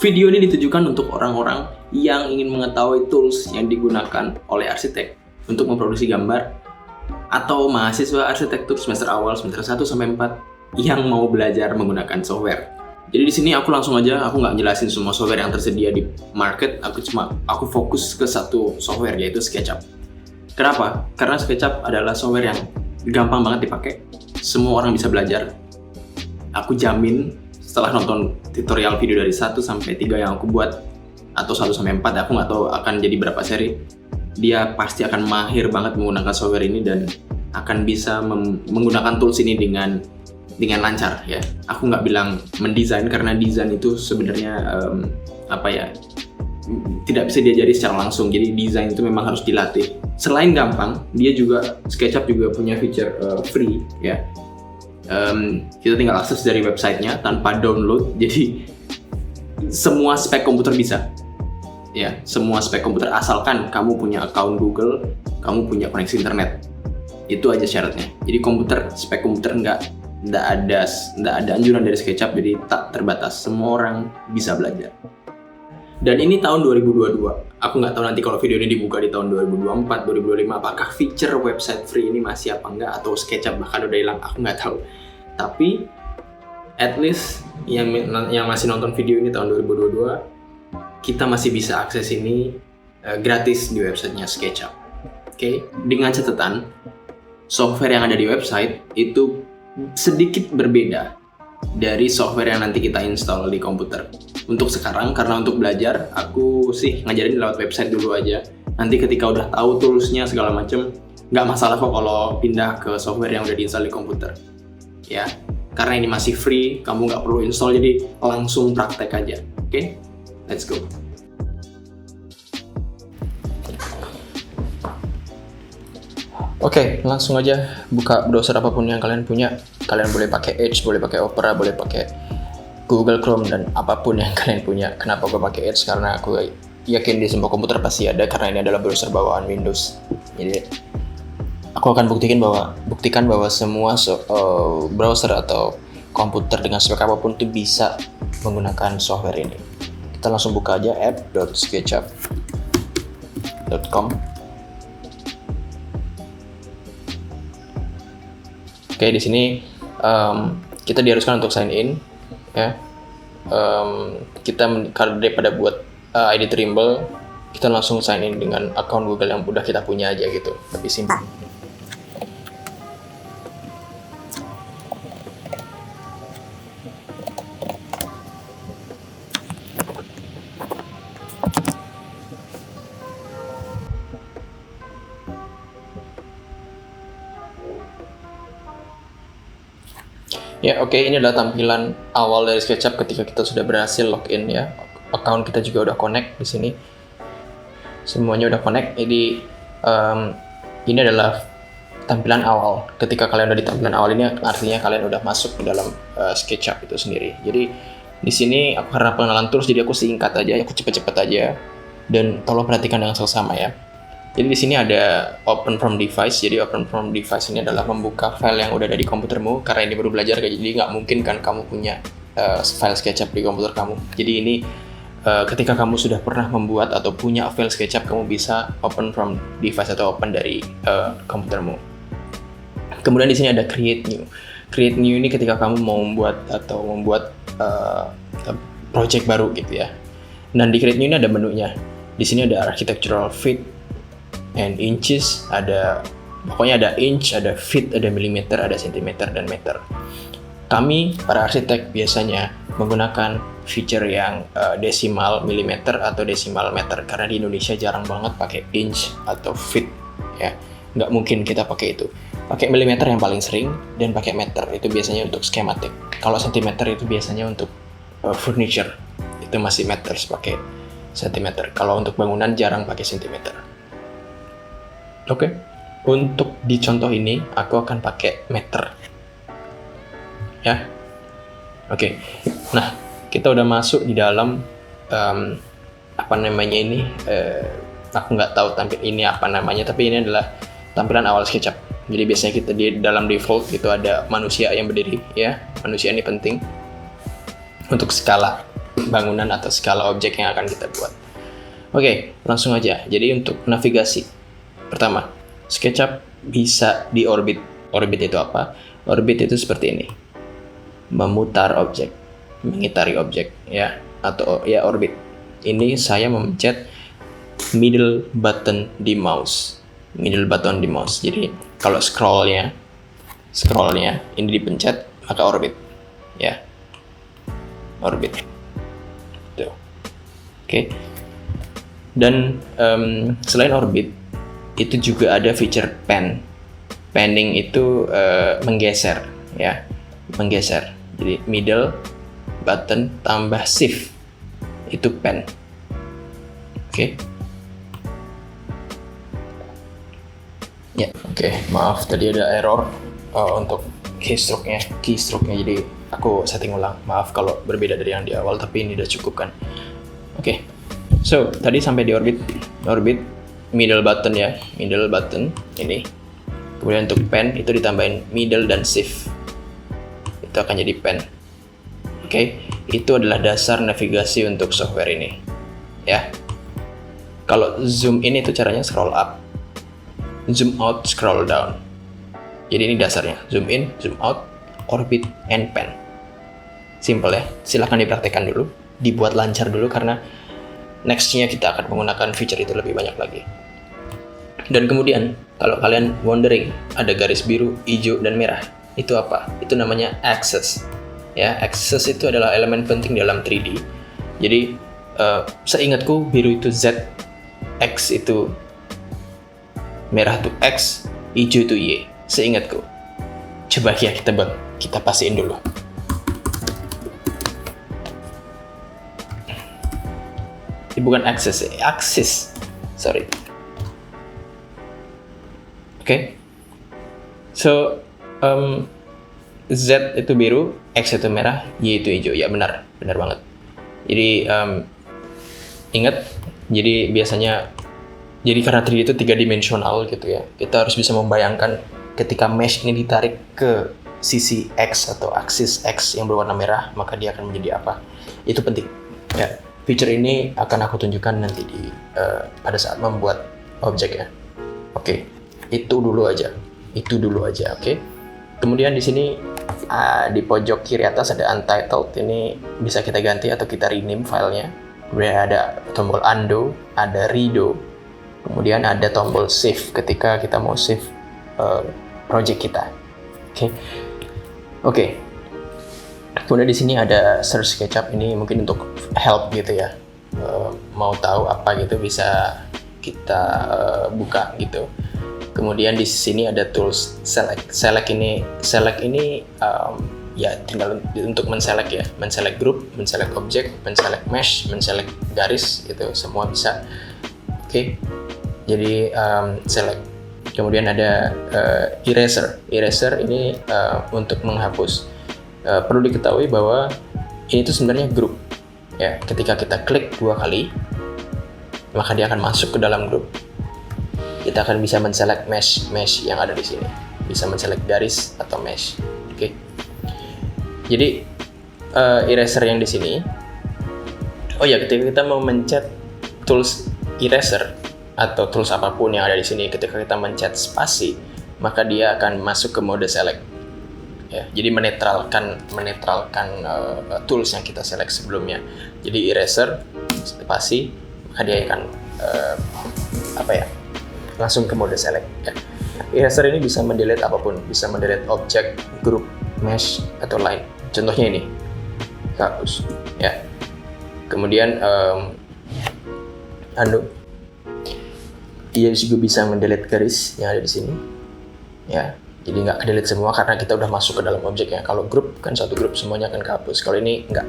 Video ini ditujukan untuk orang-orang yang ingin mengetahui tools yang digunakan oleh arsitek untuk memproduksi gambar, atau mahasiswa arsitektur semester awal, semester 1 sampai 4 yang mau belajar menggunakan software. Jadi di sini aku langsung aja, aku nggak jelasin semua software yang tersedia di market, aku fokus ke satu software, yaitu SketchUp. Kenapa? Karena SketchUp adalah software yang gampang banget dipakai, semua orang bisa belajar. Aku jamin setelah nonton tutorial video dari 1 sampai 3 yang aku buat, atau 1 sampai 4, aku nggak tahu akan jadi berapa seri, dia pasti akan mahir banget menggunakan software ini dan akan bisa menggunakan tools ini dengan lancar ya. Aku nggak bilang mendesain, karena desain itu sebenarnya tidak bisa diajari secara langsung. Jadi desain itu memang harus dilatih. Selain gampang, dia juga SketchUp juga punya feature free ya. Kita tinggal akses dari websitenya tanpa download. Jadi semua spek komputer bisa. Ya, semua spek komputer asalkan kamu punya account Google, kamu punya koneksi internet. Itu aja syaratnya. Jadi spek komputer nggak ada anjuran dari SketchUp, jadi tak terbatas, semua orang bisa belajar. Dan ini tahun 2022. Aku nggak tahu nanti kalau video ini dibuka di tahun 2024, 2025, apakah feature website free ini masih apa enggak, atau SketchUp bahkan udah hilang, aku nggak tahu. Tapi at least yang masih nonton video ini tahun 2022, kita masih bisa akses ini gratis di websitenya SketchUp. Oke? Dengan catatan, software yang ada di website itu sedikit berbeda dari software yang nanti kita install di komputer. Untuk sekarang, karena untuk belajar, aku sih ngajarin lewat website dulu aja. Nanti ketika udah tahu toolsnya segala macem, nggak masalah kok kalau pindah ke software yang udah diinstal di komputer. Ya, karena ini masih free, kamu nggak perlu install, jadi langsung praktek aja. Oke? Let's go. Oke, langsung aja buka browser apapun yang kalian punya. Kalian boleh pakai Edge, boleh pakai Opera, boleh pakai Google Chrome, dan apapun yang kalian punya. Kenapa gue pakai Edge? Karena aku yakin di semua komputer pasti ada, karena ini adalah browser bawaan Windows. Jadi aku akan buktikan bahwa semua browser atau komputer dengan spek apapun itu bisa menggunakan software ini. Kita langsung buka aja app.sketchup.com. Oke, di sini kita diharuskan untuk sign in ya. Kita daripada buat ID Trimble, kita langsung sign in dengan account Google yang udah kita punya aja gitu, lebih simpel. Ya, oke, ini adalah tampilan awal dari SketchUp ketika kita sudah berhasil login ya. Account kita juga udah connect di sini. Semuanya udah connect. Jadi ini adalah tampilan awal. Ketika kalian udah di tampilan awal ini, artinya kalian udah masuk ke dalam SketchUp itu sendiri. Jadi di sini aku karena pengenalan tools, jadi aku singkat aja, aku cepet-cepet aja. Dan tolong perhatikan dengan seksama ya. Jadi di sini ada open from device. Jadi open from device ini adalah membuka file yang udah ada di komputermu. Karena ini baru belajar, jadi nggak mungkin kan kamu punya file SketchUp di komputer kamu. Jadi ini ketika kamu sudah pernah membuat atau punya file SketchUp, kamu bisa open from device atau open dari komputermu. Kemudian di sini ada create new. Create new ini ketika kamu mau membuat project baru gitu ya. Dan di create new ini ada menunya. Di sini ada architectural feet and inches, pokoknya ada inch, ada feet, ada millimeter, ada centimeter, dan meter. Kami, para arsitek, biasanya menggunakan feature yang desimal millimeter atau desimal meter, karena di Indonesia jarang banget pakai inch atau feet ya. Nggak mungkin kita pakai itu. Pakai millimeter yang paling sering, dan pakai meter itu biasanya untuk skematik. Kalau centimeter itu biasanya untuk furniture, itu masih meters, pakai centimeter. Kalau untuk bangunan jarang pakai centimeter. Oke, untuk di contoh ini aku akan pakai meter ya. Oke, nah kita udah masuk di dalam aku nggak tahu tampil ini apa namanya, tapi ini adalah tampilan awal SketchUp. Jadi biasanya kita di dalam default itu ada manusia yang berdiri ya. Manusia ini penting untuk skala. bangunan atau skala objek yang akan kita buat. Oke, langsung aja. Jadi untuk navigasi, pertama, SketchUp bisa di orbit. Orbit itu apa? Orbit itu seperti ini, memutar objek, mengitari objek, ya, atau ya orbit. Ini saya memencet middle button di mouse. Middle button di mouse. Jadi kalau scrollnya ini dipencet, maka orbit, ya, orbit. Tuh. Oke. Dan selain orbit, itu juga ada feature pan. Panning itu menggeser, ya, menggeser. Jadi middle button tambah shift itu pan. Oke. Ya, oke. Maaf tadi ada error untuk keystroke-nya. Jadi aku setting ulang. Maaf kalau berbeda dari yang di awal, tapi ini udah cukup kan. Oke. So, tadi sampai di orbit, middle button ya, middle button ini. Kemudian untuk pen itu ditambahin middle dan shift. Itu akan jadi pen. Oke, itu adalah dasar navigasi untuk software ini. Ya. Kalau zoom in itu caranya scroll up. Zoom out, scroll down. Jadi ini dasarnya, zoom in, zoom out, orbit, and pen. Simple ya, silahkan dipraktekkan dulu, dibuat lancar dulu karena next-nya kita akan menggunakan feature itu lebih banyak lagi. Dan kemudian, kalau kalian wondering, ada garis biru, hijau, dan merah. Itu apa? Itu namanya axis. Ya, axis itu adalah elemen penting dalam 3D. Jadi, seingatku biru itu Z, X itu merah itu X, hijau itu Y. Seingatku. Coba ya kita pastiin dulu. Ini bukan axis. Sorry. Oke. So, Z itu biru, X itu merah, Y itu hijau. Ya benar banget. Jadi ingat, jadi biasanya karena 3D itu 3 dimensional gitu ya. Kita harus bisa membayangkan ketika mesh ini ditarik ke sisi X atau aksis X yang berwarna merah, maka dia akan menjadi apa? Itu penting. Ya. Feature ini akan aku tunjukkan nanti pada saat membuat objek ya. Oke, itu dulu aja. Oke. Kemudian di sini di pojok kiri atas ada untitled. Ini bisa kita ganti atau kita rename filenya. Kemudian ada tombol undo, ada redo. Kemudian ada tombol save ketika kita mau save project kita. Oke. Kemudian di sini ada search SketchUp, ini mungkin untuk help gitu ya. Mau tahu apa gitu bisa kita buka gitu. Kemudian di sini ada tools select. Select ini ya tinggal untuk menselect ya, menselect group, menselect object, menselect mesh, menselect garis gitu, semua bisa. Oke. Jadi select. Kemudian ada eraser. Eraser ini untuk menghapus. Perlu diketahui bahwa ini tuh sebenarnya grup. Ya, ketika kita klik 2 kali, maka dia akan masuk ke dalam grup. Kita akan bisa menselect mesh yang ada di sini. Bisa menselect garis atau mesh. Oke. Jadi eraser yang di sini. Oh ya, ketika kita mau mencet tools eraser atau tools apapun yang ada di sini, ketika kita mencet spasi, maka dia akan masuk ke mode select. Ya, jadi menetralkan tools yang kita select sebelumnya. Jadi eraser, spasi, maka dia akan langsung ke mode select. Ya. Eraser ini bisa mendelete apapun, bisa mendelete objek, grup, mesh, atau line. Contohnya ini, hapus. Ya. Kemudian dia juga bisa mendelete garis yang ada di sini. Ya. Jadi nggak delete semua karena kita udah masuk ke dalam objeknya. Kalau grup kan satu grup semuanya akan kehapus. Kalau ini nggak,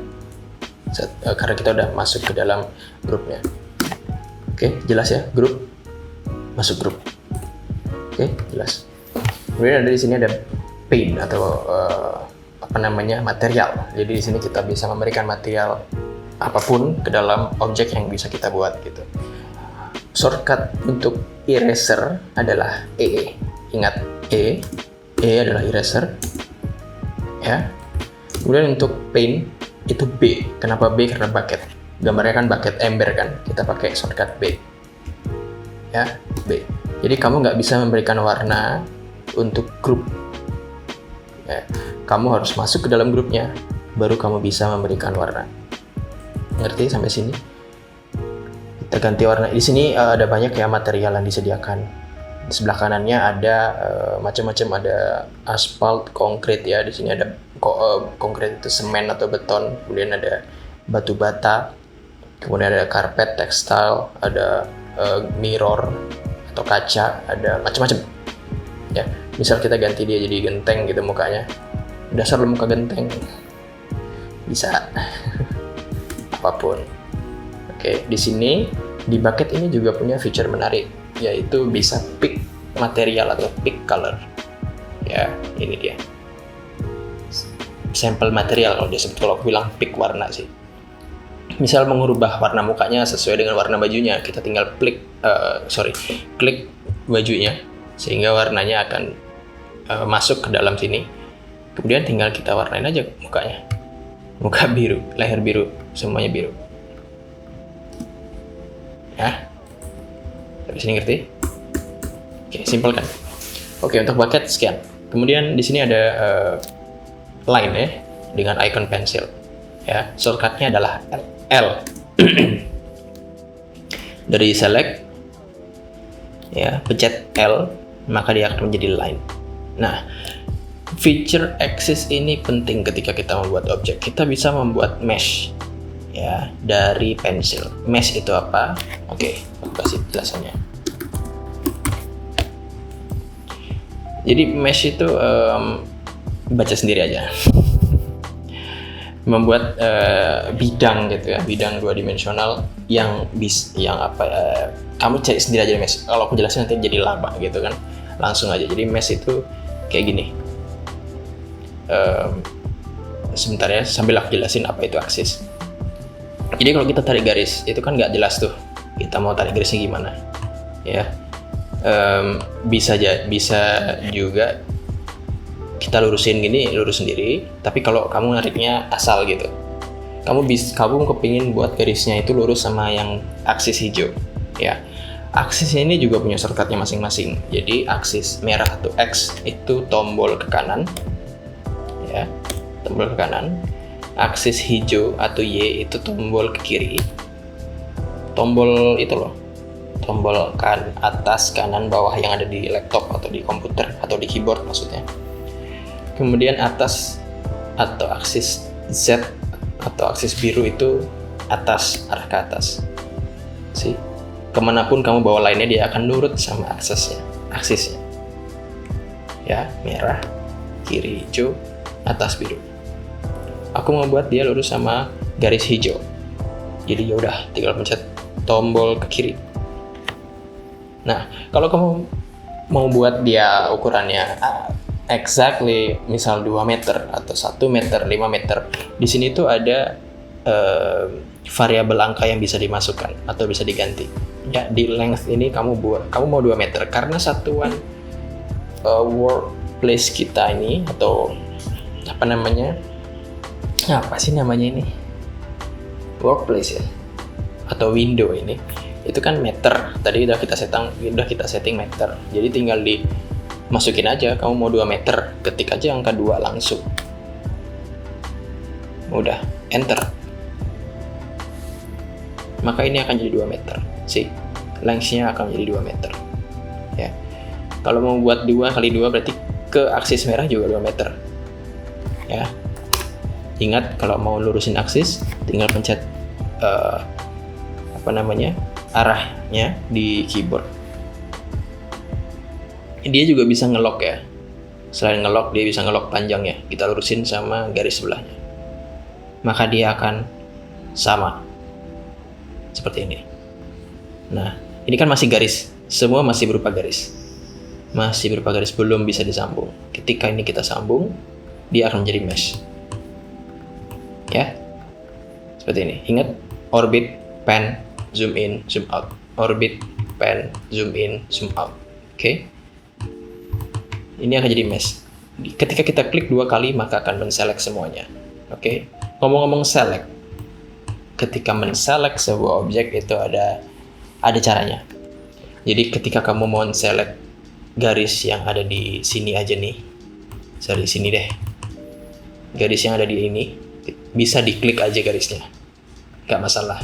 karena kita udah masuk ke dalam grupnya. Oke, jelas ya, grup masuk grup. Oke, jelas. Kemudian ada di sini ada paint atau material. Jadi di sini kita bisa memberikan material apapun ke dalam objek yang bisa kita buat gitu. Shortcut untuk eraser adalah E. Ingat, E adalah eraser. Ya. Kemudian untuk paint itu B. Kenapa B? Karena bucket. Gambarnya kan bucket ember kan, kita pakai shortcut B. Ya, B. Jadi kamu nggak bisa memberikan warna untuk grup. Ya, kamu harus masuk ke dalam grupnya, baru kamu bisa memberikan warna. Ngerti sampai sini? Kita ganti warna. Di sini ada banyak ya material yang disediakan. Di sebelah kanannya ada macam-macam, ada aspal, konkrit ya. Di sini ada konkrit itu semen atau beton, kemudian ada batu bata, kemudian ada karpet, tekstil, ada mirror atau kaca, ada macam-macam. Ya, misal kita ganti dia jadi genteng gitu mukanya. Dasar lu muka genteng. Bisa. Apapun. Oke, di sini di bucket ini juga punya feature menarik, yaitu bisa pick material atau pick color. Ya, ini dia. Sampel material kalau dia sebut, kalau aku bilang pick warna sih. Misal mengubah warna mukanya sesuai dengan warna bajunya, kita tinggal klik bajunya sehingga warnanya akan masuk ke dalam sini. Kemudian tinggal kita warnain aja mukanya. Muka biru, leher biru, semuanya biru. Ya. Sampai sini ngerti? Oke, simpel kan? Oke, untuk bucket sekian. Kemudian di sini ada line ya dengan icon pensil. Ya, shortcutnya adalah L. Dari select ya, pencet L, maka dia akan menjadi line. Nah, feature axis ini penting ketika kita membuat objek. Kita bisa membuat mesh ya dari pensil. Mesh itu apa? Oke, aku kasih penjelasannya. Jadi mesh itu baca sendiri aja. Membuat bidang gitu ya, bidang 2 dimensional yang kamu cari sendiri aja mesh. Kalau aku jelasin nanti jadi lama gitu kan. Langsung aja. Jadi mesh itu kayak gini. Sebentar ya, sambil aku jelasin apa itu aksis. Jadi kalau kita tarik garis, itu kan nggak jelas tuh. Kita mau tarik garisnya gimana? Ya, bisa juga kita lurusin gini, lurus sendiri. Tapi kalau kamu nariknya asal gitu, kamu kepingin buat garisnya itu lurus sama yang aksis hijau. Ya, aksisnya ini juga punya shortcutnya masing-masing. Jadi aksis merah atau X itu tombol ke kanan, ya, tombol ke kanan. Aksis hijau atau Y itu tombol ke kiri. Tombol itu loh, tombol atas, kanan, bawah yang ada di laptop atau di komputer atau di keyboard maksudnya. Kemudian atas atau aksis Z atau aksis biru itu atas, arah ke atas. See? Kemanapun kamu bawa lainnya dia akan nurut sama aksesnya, aksisnya. Ya, merah, kiri hijau, atas biru. Aku mau buat dia lurus sama garis hijau. Jadi yaudah, tinggal pencet tombol ke kiri. Nah, kalau kamu mau buat dia ukurannya exactly, misal 2 meter atau 1 meter, 5 meter, di sini tuh ada variabel angka yang bisa dimasukkan atau bisa diganti. Ya, di length ini kamu mau 2 meter karena satuan workplace kita ini atau apa sih namanya ini, workplace ya atau window ini itu kan meter. Tadi udah kita setting meter, jadi tinggal dimasukin aja kamu mau 2 meter, ketik aja angka 2 langsung, udah enter, maka ini akan jadi 2 meter sih, length-nya akan jadi 2 meter ya. Kalau mau buat 2 kali 2 berarti ke aksis merah juga 2 meter ya. Ingat, kalau mau lurusin aksis tinggal pencet arahnya di keyboard. Dia juga bisa ngelock ya. Selain ngelock, dia bisa ngelock panjangnya. Kita lurusin sama garis sebelahnya, maka dia akan sama seperti ini. Nah, ini kan masih garis, semua masih berupa garis, belum bisa disambung. Ketika ini kita sambung, dia akan menjadi mesh. Ya, seperti ini. Ingat, orbit, pan, zoom in, zoom out. Orbit, pan, zoom in, zoom out. Oke. Ini akan jadi mesh. Ketika kita klik 2 kali, maka akan men-select semuanya. Oke. Ngomong-ngomong select, ketika men-select sebuah objek itu ada caranya. Jadi ketika kamu mau select garis yang ada di sini aja nih, sorry sini deh, garis yang ada di ini, bisa diklik aja garisnya, nggak masalah.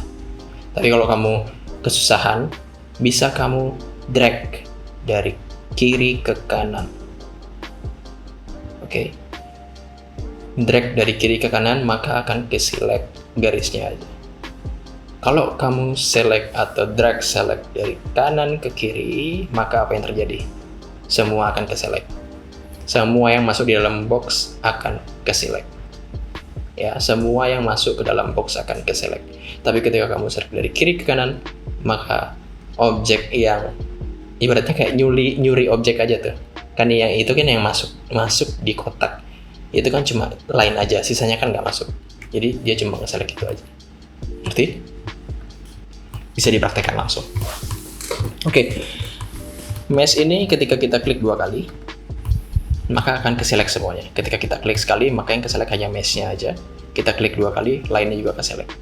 Tapi kalau kamu kesusahan, bisa kamu drag dari kiri ke kanan. Oke. Drag dari kiri ke kanan, maka akan ke select garisnya aja. Kalau kamu select atau drag select dari kanan ke kiri, maka apa yang terjadi? Semua akan ke select. Semua yang masuk di dalam box akan ke select. Ya, semua yang masuk ke dalam box akan ke select. Tapi ketika kamu select dari kiri ke kanan, maka objek yang ibaratnya kayak nyuri objek aja tuh. Kan yang itu kan yang masuk di kotak. Itu kan cuma line aja, sisanya kan nggak masuk. Jadi dia cuma nge-select itu aja. Ngerti? Bisa dipraktekkan langsung. Oke. Mesh ini ketika kita klik 2 kali, maka akan ke-select semuanya. Ketika kita klik sekali, maka yang ke-select hanya mesh-nya aja. Kita klik 2 kali, line-nya juga ke-select.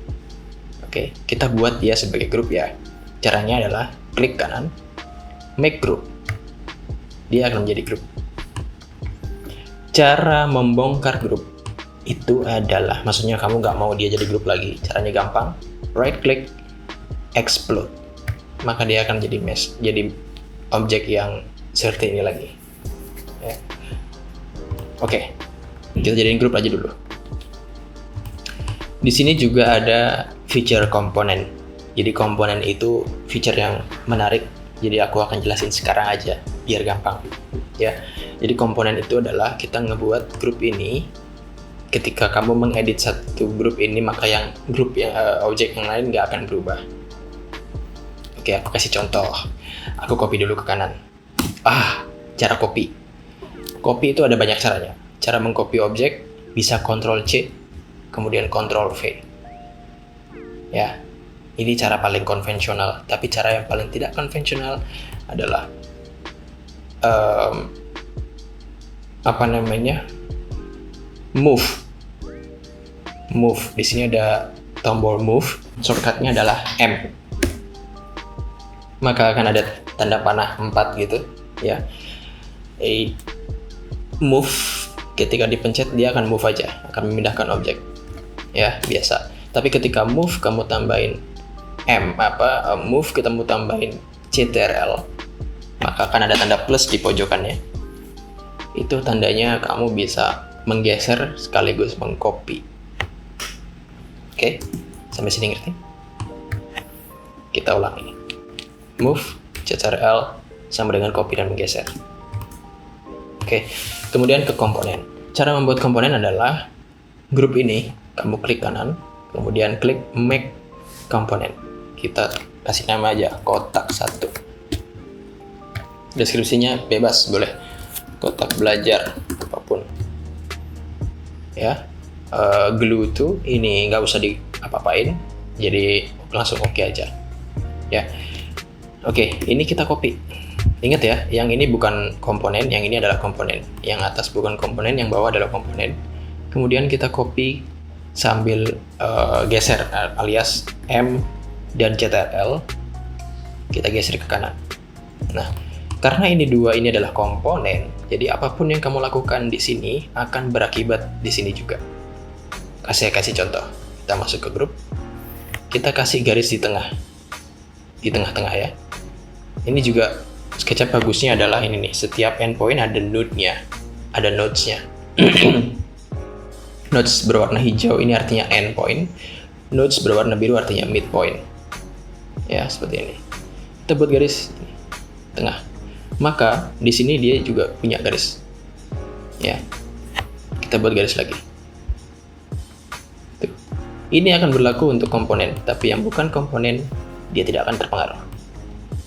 Oke, kita buat dia sebagai grup ya. Caranya adalah klik kanan, make group. Dia akan menjadi grup. Cara membongkar grup itu adalah, maksudnya kamu nggak mau dia jadi grup lagi. Caranya gampang, right click, explode. Maka dia akan jadi mesh, jadi objek yang seperti ini lagi. Ya. Oke, kita jadiin grup aja dulu. Di sini juga ada feature komponen. Jadi komponen itu feature yang menarik. Jadi aku akan jelasin sekarang aja biar gampang. Ya. Jadi komponen itu adalah kita ngebuat grup ini. Ketika kamu mengedit satu grup ini, maka yang grup yang objek yang lain nggak akan berubah. Oke, aku kasih contoh. Aku copy dulu ke kanan. Cara copy. Copy itu ada banyak caranya. Cara mengcopy objek bisa Ctrl C, kemudian Ctrl V. Ya, ini cara paling konvensional. Tapi cara yang paling tidak konvensional adalah move. Di sini ada tombol move. Shortcutnya adalah M. Maka akan ada tanda panah 4 gitu, ya. Move, ketika dipencet dia akan move aja, akan memindahkan objek, ya biasa. Tapi ketika move kamu tambahin move kita mau tambahin CTRL, maka akan ada tanda plus di pojokannya. Itu tandanya kamu bisa menggeser sekaligus mengcopy. Oke, sampai sini ngerti? Kita ulangi. Move, CTRL, sama dengan copy dan menggeser. Oke, kemudian ke komponen. Cara membuat komponen adalah grup ini, kamu klik kanan, kemudian klik make komponen. Kita kasih nama aja kotak 1. Deskripsinya bebas, boleh kotak belajar, apapun. Ya, glue tuh ini nggak usah apa-apain, jadi langsung oke aja. Ya. Oke, ini kita copy. Ingat ya, yang ini bukan komponen, yang ini adalah komponen. Yang atas bukan komponen, yang bawah adalah komponen. Kemudian kita copy sambil geser, alias M dan CTRL. Kita geser ke kanan. Nah, karena ini adalah komponen, jadi apapun yang kamu lakukan di sini akan berakibat di sini juga. Saya kasih contoh. Kita masuk ke grup. Kita kasih garis di tengah. Di tengah-tengah ya. Ini juga SketchUp bagusnya adalah ini nih, setiap endpoint ada node-nya, ada nodes-nya. Nodes berwarna hijau ini artinya endpoint, nodes berwarna biru artinya midpoint. Ya, seperti ini. Kita buat garis ini, tengah. Maka di sini dia juga punya garis. Ya. Kita buat garis lagi. Tuh. Ini akan berlaku untuk komponen, tapi yang bukan komponen dia tidak akan terpengaruh.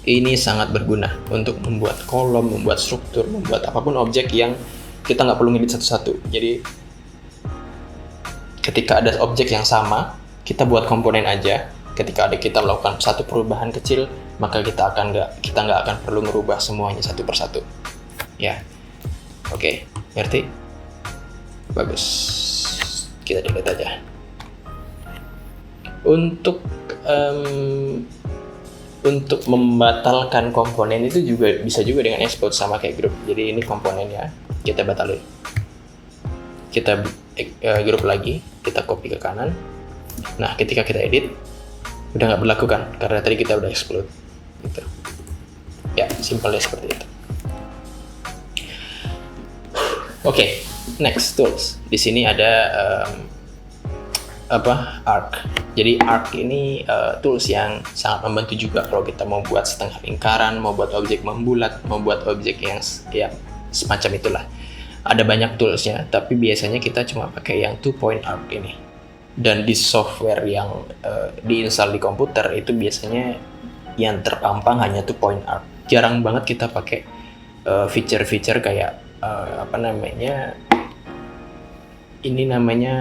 Ini sangat berguna untuk membuat kolom, membuat struktur, membuat apapun objek yang kita nggak perlu ngedit satu-satu. Jadi ketika ada objek yang sama, kita buat komponen aja. Ketika ada kita melakukan satu perubahan kecil, maka kita nggak akan perlu merubah semuanya satu persatu. Ya, oke, ngerti? Bagus. Kita delete aja. Untuk untuk membatalkan komponen itu juga bisa juga dengan explode, sama kayak grup. Jadi ini komponennya kita batalin, kita grup lagi, kita copy ke kanan. Nah, ketika kita edit udah nggak berlaku kan, karena tadi kita udah explode gitu. Ya, simpelnya seperti itu. Oke, next tools. Di sini ada arc. Jadi arc ini tools yang sangat membantu juga kalau kita mau buat setengah lingkaran, mau buat objek membulat, mau buat objek yang ya semacam itulah. Ada banyak toolsnya, tapi biasanya kita cuma pakai yang 2-point arc ini. Dan di software yang diinstal di komputer itu biasanya yang terpampang hanya 2-point arc. Jarang banget kita pakai feature-feature kayak ini namanya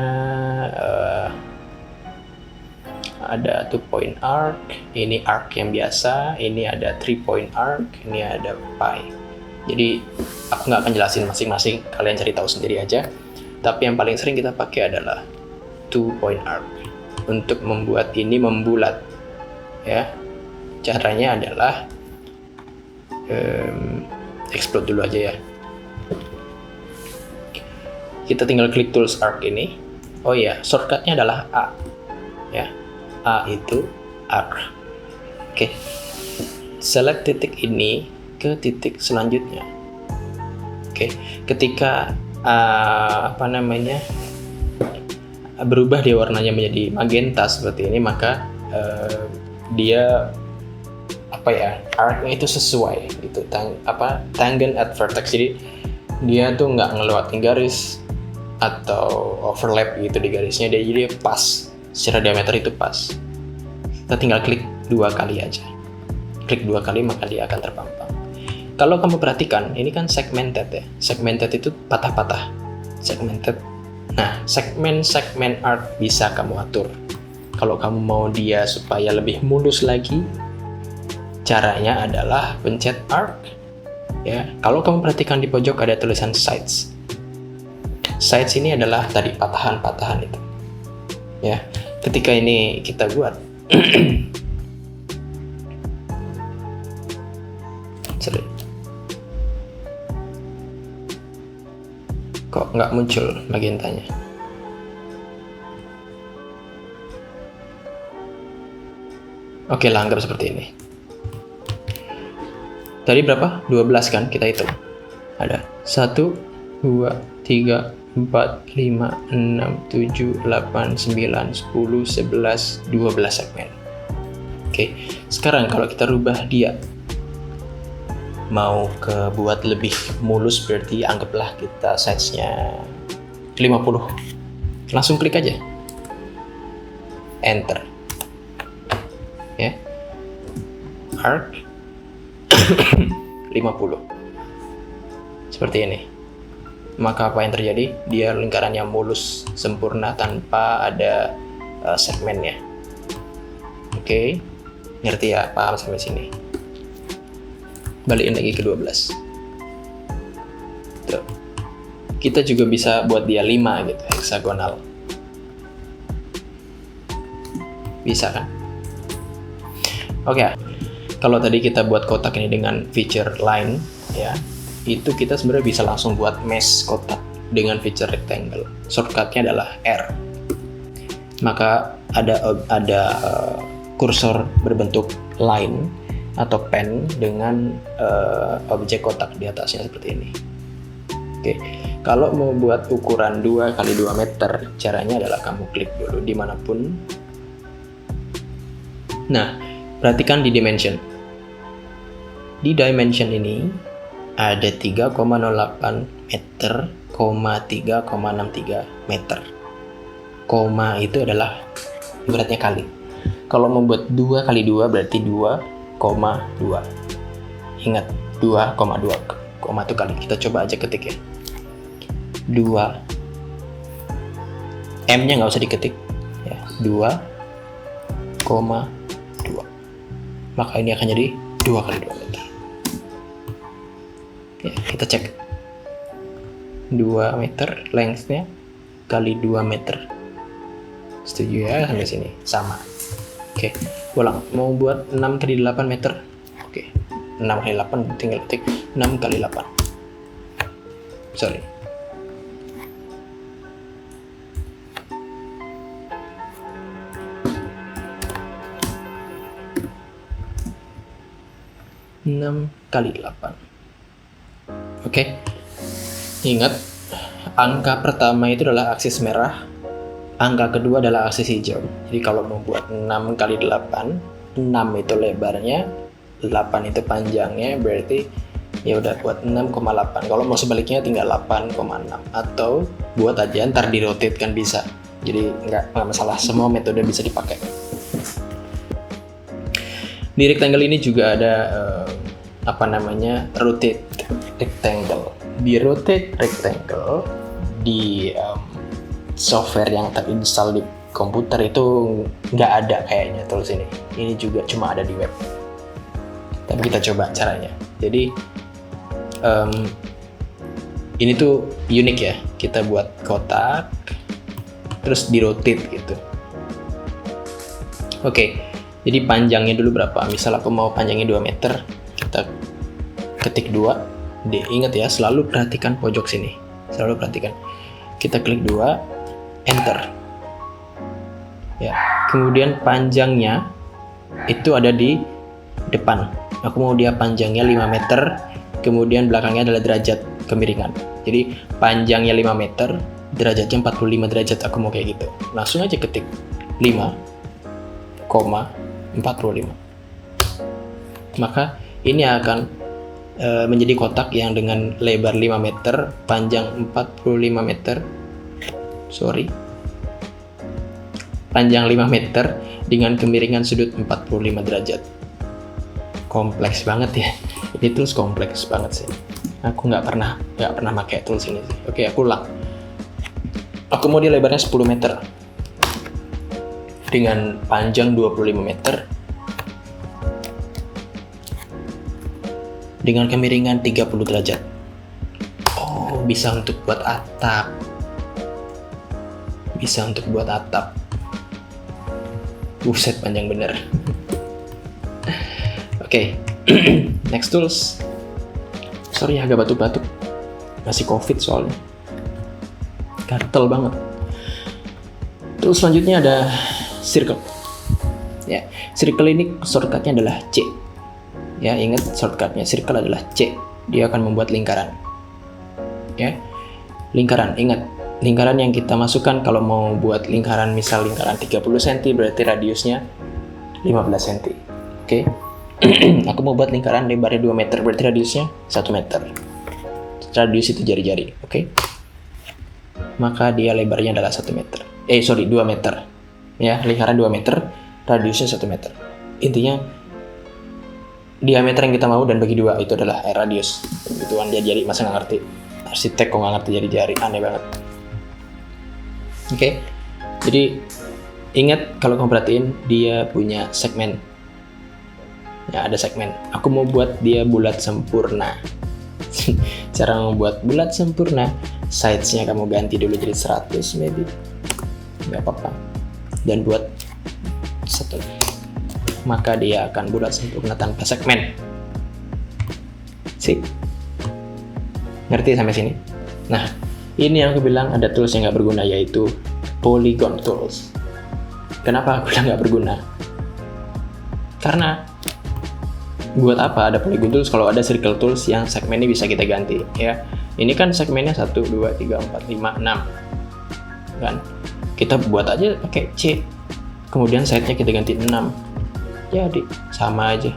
ada 2-point arc, ini arc yang biasa, ini ada 3-point arc, ini ada pi. Jadi aku nggak akan jelasin masing-masing, kalian cari tahu sendiri aja. Tapi yang paling sering kita pakai adalah 2-point arc untuk membuat ini membulat. Ya, caranya adalah explode dulu aja ya. Kita tinggal klik tools arc ini. Oh ya, shortcutnya adalah A. Ya, A itu arc. Oke. Select titik ini ke titik selanjutnya. Oke. Ketika berubah dia warnanya menjadi magenta seperti ini, maka dia arc-nya itu sesuai gitu. Tangent at vertex. Jadi dia tuh nggak ngelewatin garis atau overlap gitu di garisnya, jadi pas, secara diameter itu pas. Kita tinggal klik 2 kali aja, klik 2 kali maka dia akan terpampang. Kalau kamu perhatikan, ini kan segmented ya, segmented itu patah-patah, segmented. Nah, segmen arc bisa kamu atur. Kalau kamu mau dia supaya lebih mulus lagi, caranya adalah pencet arc ya. Kalau kamu perhatikan di pojok ada tulisan sides. Sides ini adalah tadi patahan-patahan itu. Ya, ketika ini kita buat kok nggak muncul magentanya? Oke lah, anggap seperti ini. Tadi berapa? 12 kan kita hitung. Ada 1, 2, 3, 4, 5, 6, 7, 8, 9, 10, 11, 12 segmen. Oke, sekarang kalau kita rubah dia mau ke buat lebih mulus, berarti anggaplah kita size-nya 50. Langsung klik aja. Enter. Ya. Arc 50. Seperti ini. Maka apa yang terjadi? Dia lingkarannya mulus, sempurna, tanpa ada segmennya. Oke, ngerti ya? Paham sampai sini? Balikin lagi ke 12. Tuh. Kita juga bisa buat dia 5 gitu, heksagonal. Bisa kan? Oke. Kalau tadi kita buat kotak ini dengan feature line, ya, itu kita sebenarnya bisa langsung buat mesh kotak dengan feature rectangle. Shortcutnya adalah R. Maka ada kursor berbentuk line atau pen dengan objek kotak di atasnya seperti ini. Oke, kalau mau buat ukuran 2 x 2 meter, caranya adalah kamu klik dulu dimanapun. Nah, perhatikan di dimension. Di dimension ini ada 3,08 meter, 3,63 meter. Koma itu adalah ibaratnya kali. Kalau membuat 2 x 2 berarti 2,2. Ingat, 2,2. Koma itu kali. Kita coba aja ketik ya. 2. M-nya nggak usah diketik. Ya, 2,2. Maka ini akan jadi 2 x 2 meter. Ya, kita cek 2 meter length-nya kali 2 meter. Setuju ya sampai sini? Sama. Oke, ulang. Mau buat 6 kali 8 meter. Oke, 6 kali 8 tinggal ketik 6 kali 8. Sorry. Enam kali 8. Oke. Ingat, angka pertama itu adalah aksis merah, angka kedua adalah aksis hijau. Jadi kalau mau buat 6 kali 8, 6 itu lebarnya, 8 itu panjangnya, berarti ya udah buat 6,8. Kalau mau sebaliknya tinggal 8,6 atau buat aja ntar di rotate kan bisa. Jadi nggak masalah, semua metode bisa dipakai. Di rectangle ini juga ada rotate rectangle. Di rotate rectangle di software yang terinstall di komputer itu nggak ada kayaknya tools ini. Ini juga cuma ada di web. Tapi kita coba caranya. Jadi ini tuh unik ya. Kita buat kotak, terus di rotate gitu. Oke, jadi panjangnya dulu berapa? Misal aku mau panjangnya 2 meter, kita ketik 2. Ingat ya, selalu perhatikan pojok sini. Selalu perhatikan. Kita klik 2, enter. Ya, kemudian panjangnya itu ada di depan. Aku mau dia panjangnya 5 meter, kemudian belakangnya adalah derajat kemiringan. Jadi panjangnya 5 meter, derajatnya 45 derajat, aku mau kayak gitu. Langsung aja ketik 5,45. Maka ini akan menjadi kotak yang dengan lebar 5 meter, panjang 45 meter. Panjang 5 meter dengan kemiringan sudut 45 derajat. Kompleks banget ya. Ini tools kompleks banget sih. Aku nggak pernah pakai tools ini sih. Oke, aku ulang. Aku mau dia lebarnya 10 meter dengan panjang 25 meter dengan kemiringan 30 derajat. Oh, bisa untuk buat atap. Buset, panjang bener. Oke. Next tools. Sorry agak batuk-batuk. Masih COVID soalnya. Gatel banget. Terus selanjutnya ada circle. Ya, circle ini shortcutnya adalah C. Ya, ingat shortcutnya circle adalah C. Dia akan membuat lingkaran. Ya, lingkaran. Ingat, lingkaran yang kita masukkan kalau mau buat lingkaran, misal lingkaran 30 cm, berarti radiusnya 15 cm. Oke. Aku mau buat lingkaran lebarnya 2 meter, berarti radiusnya 1 meter. Radius itu jari-jari. Oke. Maka dia lebarnya adalah 2 meter. Ya, lingkaran 2 meter, radiusnya 1 meter. Intinya diameter yang kita mau dan bagi 2 itu adalah radius. Gituan jari-jari, masa nggak ngerti? Arsitek kok nggak ngerti jari-jari, aneh banget. Oke, jadi ingat kalau kamu perhatiin dia punya segmen. Ya, ada segmen. Aku mau buat dia bulat sempurna. Cara membuat bulat sempurna, size-nya kamu ganti dulu jadi 100 maybe. Nggak apa-apa. Dan buat 1. Maka dia akan bulat sempurna tanpa segmen. Sip. Ngerti sampai sini? Nah, ini yang aku bilang ada tools yang nggak berguna, yaitu polygon tools. Kenapa aku bilang nggak berguna? Karena buat apa ada polygon tools kalau ada circle tools yang segmennya bisa kita ganti, ya? Ini kan segmennya 1, 2, 3, 4, 5, 6. Kan? Kita buat aja pakai C. Kemudian size-nya kita ganti 6. Jadi sama aja.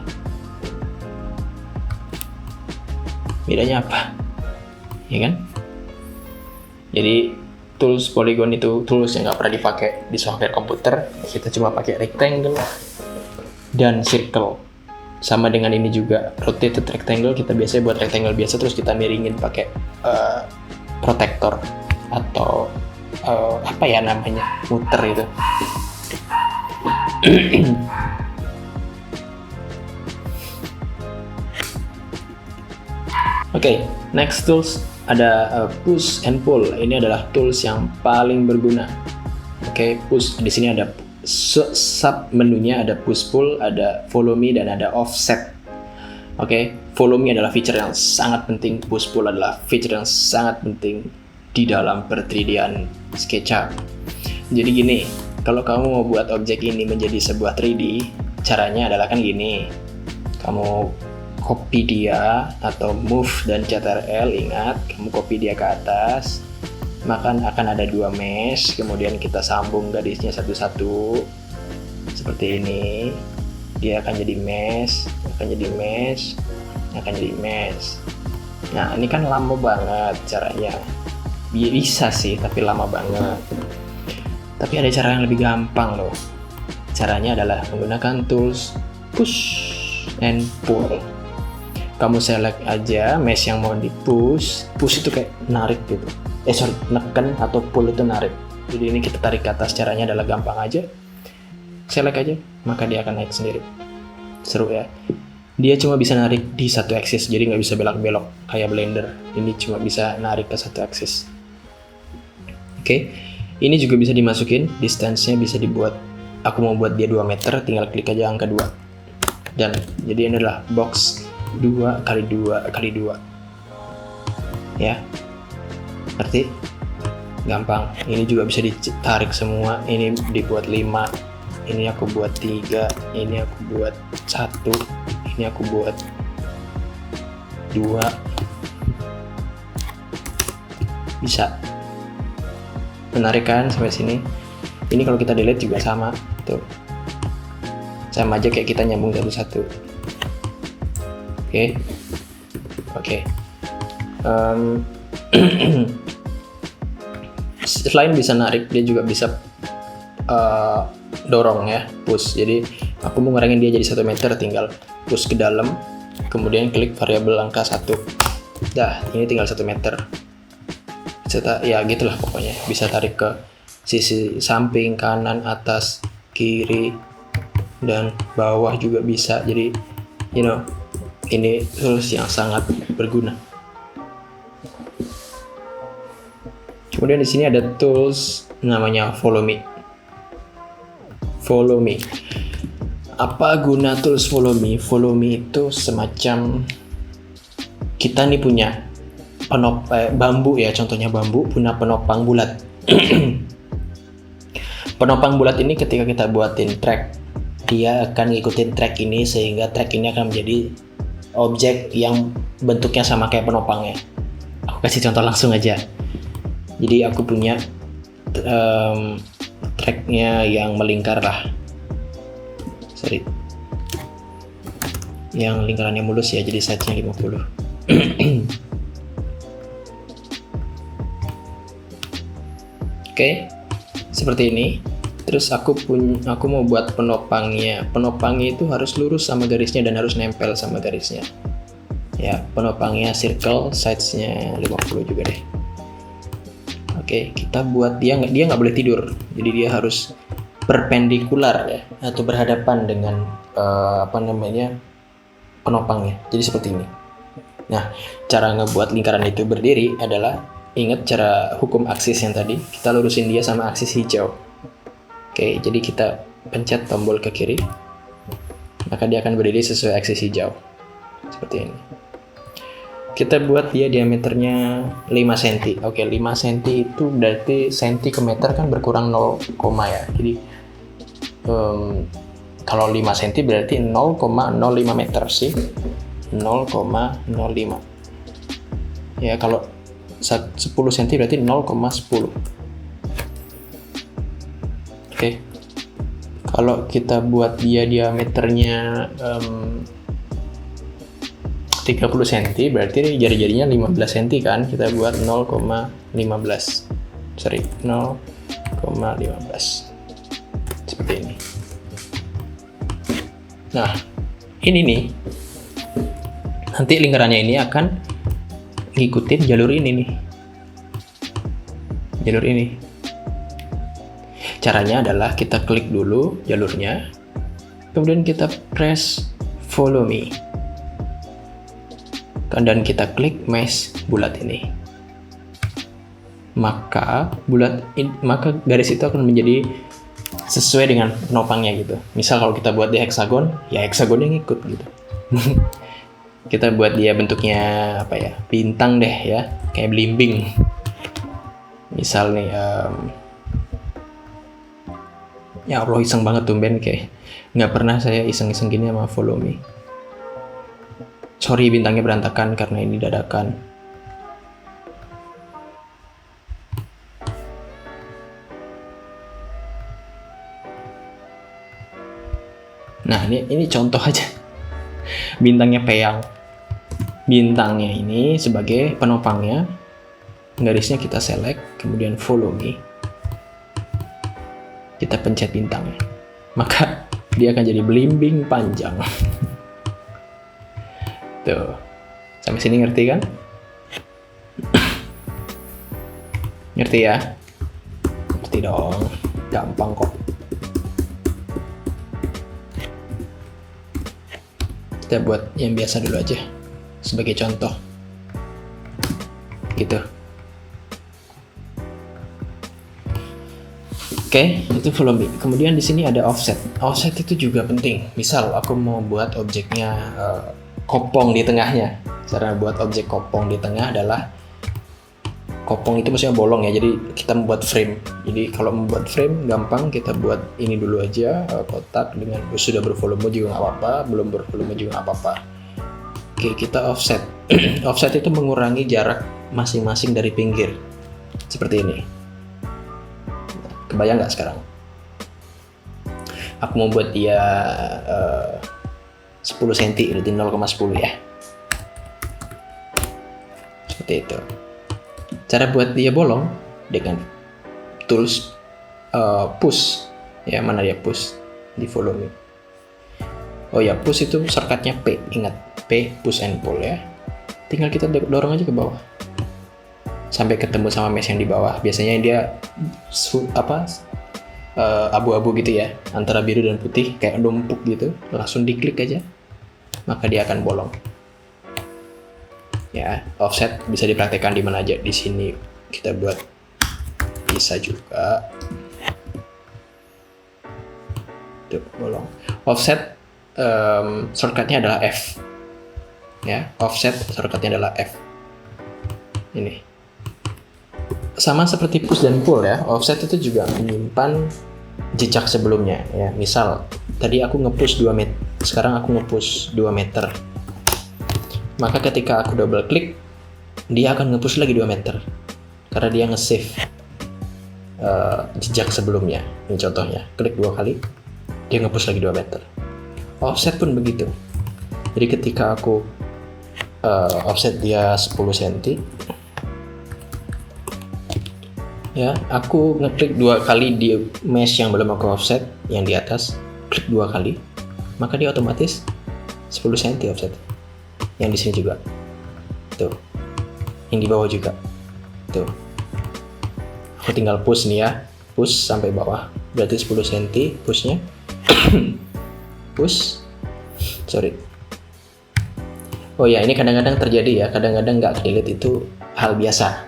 Bedanya apa? Ya kan? Jadi tools polygon itu tools yang nggak pernah dipakai di software komputer. Kita cuma pakai rectangle dan circle. Sama dengan ini juga rotated rectangle, kita biasanya buat rectangle biasa terus kita miringin pakai protektor atau muter itu. Oke, next tools ada push and pull. Ini adalah tools yang paling berguna. Oke, push di sini ada sub menunya ada push pull, ada follow me, dan ada offset. Oke, follow me adalah feature yang sangat penting, push pull adalah feature yang sangat penting di dalam per-3D-an SketchUp. Jadi gini, kalau kamu mau buat objek ini menjadi sebuah 3D, caranya adalah kan gini. Kamu copy dia atau move dan Ctrl, ingat, kamu copy dia ke atas, maka akan ada 2 mesh, kemudian kita sambung garisnya satu-satu seperti ini. Dia akan jadi mesh, akan jadi mesh, akan jadi mesh. Nah, ini kan lama banget caranya. Bisa sih, tapi lama banget. Tapi ada cara yang lebih gampang loh. Caranya adalah menggunakan tools push and pull. Kamu select aja mesh yang mau di push. Push itu kayak narik gitu. Neken, atau pull itu narik. Jadi ini kita tarik ke atas. Caranya adalah gampang aja. Select aja, maka dia akan naik sendiri. Seru ya. Dia cuma bisa narik di satu axis, jadi nggak bisa belok-belok kayak Blender. Ini cuma bisa narik ke satu axis. Oke, ini juga bisa dimasukin. Distance-nya bisa dibuat. Aku mau buat dia 2 meter, tinggal klik aja angka 2. Dan jadi ini adalah box 2x2x2. Ya, ngerti? Gampang. Ini juga bisa ditarik semua. Ini dibuat 5. Ini aku buat 3. Ini aku buat 1. Ini aku buat 2. Bisa. Menarik kan sampai sini? Ini kalau kita delete juga sama. Tuh. Sama aja kayak kita nyambung satu-satu. Oke. Selain bisa narik, dia juga bisa dorong ya, push. Jadi aku mau ngerangin dia jadi 1 meter, tinggal push ke dalam, kemudian klik variabel angka 1. Dah, ini tinggal 1 meter. Ya gitulah pokoknya. Bisa tarik ke sisi samping, kanan, atas, kiri, dan bawah juga bisa. Jadi ini tools yang sangat berguna. Kemudian di sini ada tools namanya follow me. Follow me. Apa guna tools follow me? Follow me itu semacam kita nih punya bambu ya, contohnya bambu punya penopang bulat. Penopang bulat ini ketika kita buatin track, dia akan ngikutin track ini sehingga track ini akan menjadi objek yang bentuknya sama kayak penopangnya. Aku kasih contoh langsung aja. Jadi aku punya tracknya yang melingkar lah. Sorry. Yang lingkarannya mulus ya, jadi size-nya 50. Oke, seperti ini. Terus aku mau buat penopangnya. Penopangnya itu harus lurus sama garisnya dan harus nempel sama garisnya. Ya, penopangnya circle, size-nya 50 juga deh. Oke, kita buat dia nggak boleh tidur. Jadi dia harus perpendikular ya, atau berhadapan dengan penopangnya. Jadi seperti ini. Nah, cara ngebuat lingkaran itu berdiri adalah, ingat cara hukum aksis yang tadi, kita lurusin dia sama aksis hijau. Oke, jadi kita pencet tombol ke kiri, maka dia akan berdiri sesuai aksis hijau. Seperti ini. Kita buat dia diameternya 5 cm. Oke, 5 cm itu berarti cm ke meter kan berkurang 0, ya. Jadi kalau 5 cm berarti 0,05 meter sih. 0,05. Ya, kalau 10 cm berarti 0,10. Oke. Kalau kita buat dia diameternya 30 cm berarti jari-jarinya 15 cm kan, kita buat 0,15. Sorry, 0,15. Seperti ini. Nah, ini nih. Nanti lingkarannya ini akan ngikutin jalur ini nih. Jalur ini. Caranya adalah kita klik dulu jalurnya, kemudian kita press follow me. Dan kita klik mesh bulat ini. Maka garis itu akan menjadi sesuai dengan penopangnya gitu. Misal kalau kita buat di heksagon, ya heksagonnya ngikut gitu. Kita buat dia bentuknya apa ya, bintang deh ya, kayak belimbing. Misal nih, ya Allah iseng banget tumben, kayak nggak pernah saya iseng-iseng gini sama Follow Me. Sorry bintangnya berantakan karena ini dadakan. Nah ini contoh aja. Bintangnya peyang. Bintangnya ini sebagai penopangnya, garisnya kita select, kemudian Follow Me. Kita pencet bintangnya, maka dia akan jadi belimbing panjang. Tuh, sampai sini ngerti kan? Ngerti ya? Ngerti dong, gampang kok. Kita buat yang biasa dulu aja sebagai contoh gitu. Oke, itu Follow Me. Kemudian di sini ada offset. Offset itu juga penting. Misal aku mau buat objeknya kopong di tengahnya. Cara buat objek kopong di tengah adalah, kopong itu maksudnya bolong ya, jadi kita membuat frame. Jadi kalau membuat frame gampang, kita buat ini dulu aja, kotak dengan sudah bervolume juga nggak apa-apa, belum bervolume juga nggak apa-apa. Oke, kita offset. Offset itu mengurangi jarak masing-masing dari pinggir, seperti ini. Kebayang nggak sekarang? Aku mau buat dia 10 cm, berarti 0,10 ya. Seperti itu. Cara buat dia bolong dengan tools push. Ya, mana dia push di Follow Me. Oh ya, push itu shortcutnya P. Ingat, P, push and pull ya. Tinggal kita dorong aja ke bawah sampai ketemu sama mesh yang di bawah. Biasanya dia abu-abu gitu ya, antara biru dan putih, kayak numpuk gitu. Langsung diklik aja, maka dia akan bolong. Ya, offset bisa dipraktekkan di mana aja. Di sini kita buat, bisa juga. Tuh, bolong. Offset shortcutnya adalah F. Ya, offset shortcutnya adalah F. Ini. Sama seperti push dan pull ya. Offset itu juga menyimpan jejak sebelumnya ya. Misal tadi aku nge-push 2 meter, sekarang aku nge-push 2 meter. Maka ketika aku double klik, dia akan nge-push lagi 2 meter. Karena dia nge-save jejak sebelumnya. Ini contohnya, klik 2 kali, dia nge-push lagi 2 meter. Offset pun begitu. Jadi ketika aku offset dia 10 cm, ya, aku ngeklik 2 kali di mesh yang belum aku offset, yang di atas, klik 2 kali, maka dia otomatis 10 cm offset. Yang di sini juga, tuh, yang di bawah juga, tuh. Aku tinggal push nih ya, push sampai bawah, berarti 10 cm pushnya. Push, sorry. Oh ya, ini kadang-kadang terjadi ya, kadang-kadang nggak delete, itu hal biasa,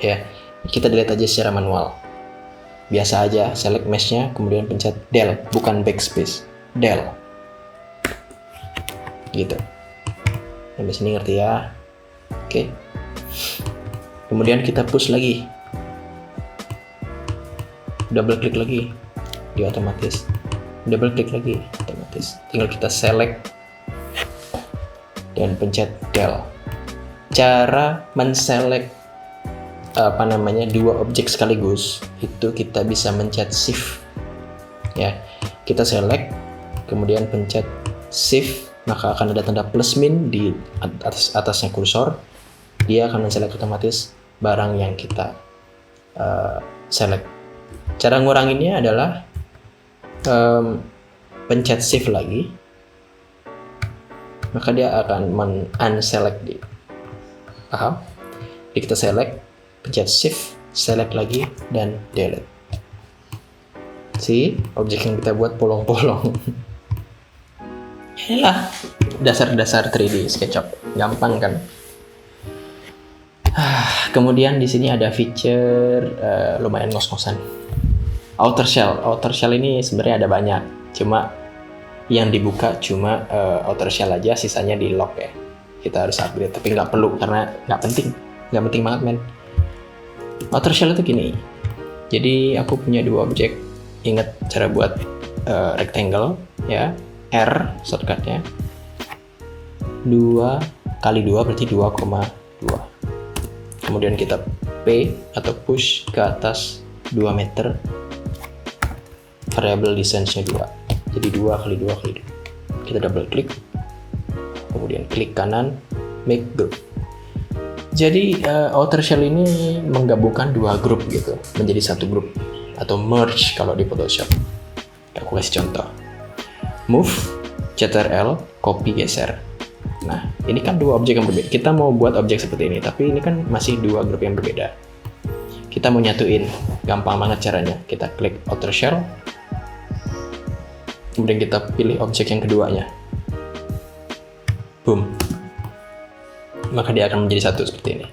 ya. Kita delete aja secara manual. Biasa aja, select mesh-nya, kemudian pencet del, bukan backspace, del. Gitu. Sampai sini ngerti ya? Oke. Kemudian kita push lagi. Double klik lagi, dia otomatis. Double klik lagi, otomatis. Tinggal kita select dan pencet del. Cara menselect dua objek sekaligus itu kita bisa mencet shift ya. Kita select, kemudian pencet shift, maka akan ada tanda plus min di atasnya kursor. Dia akan menselect otomatis barang yang kita select. Cara nguranginnya adalah pencet shift lagi, maka dia akan unselect di. Paham? Jadi kita select, pencet shift, select lagi, dan delete. See, objek yang kita buat bolong-bolong. Inilah dasar-dasar 3D SketchUp, gampang kan? Kemudian di sini ada feature lumayan ngos-ngosan. Outer shell ini sebenarnya ada banyak, cuma yang dibuka cuma outer shell aja, sisanya di lock ya. Kita harus upgrade, tapi nggak perlu karena nggak penting banget men. Outer shell itu gini, jadi aku punya dua objek. Ingat cara buat rectangle ya, R shortcutnya 2 kali 2 berarti 2,2. Kemudian kita P atau push ke atas 2 meter, variable distance-nya 2, jadi 2 kali 2 kali 2. Kita double klik, kemudian klik kanan, make group. Jadi outer shell ini menggabungkan dua grup gitu menjadi satu grup, atau merge kalau di Photoshop. Aku kasih contoh, move, Ctrl, copy, geser. Nah, ini kan dua objek yang berbeda. Kita mau buat objek seperti ini, tapi ini kan masih dua grup yang berbeda. Kita mau nyatuin, gampang banget caranya. Kita klik outer shell, kemudian kita pilih objek yang keduanya. Boom. Maka dia akan menjadi satu seperti ini.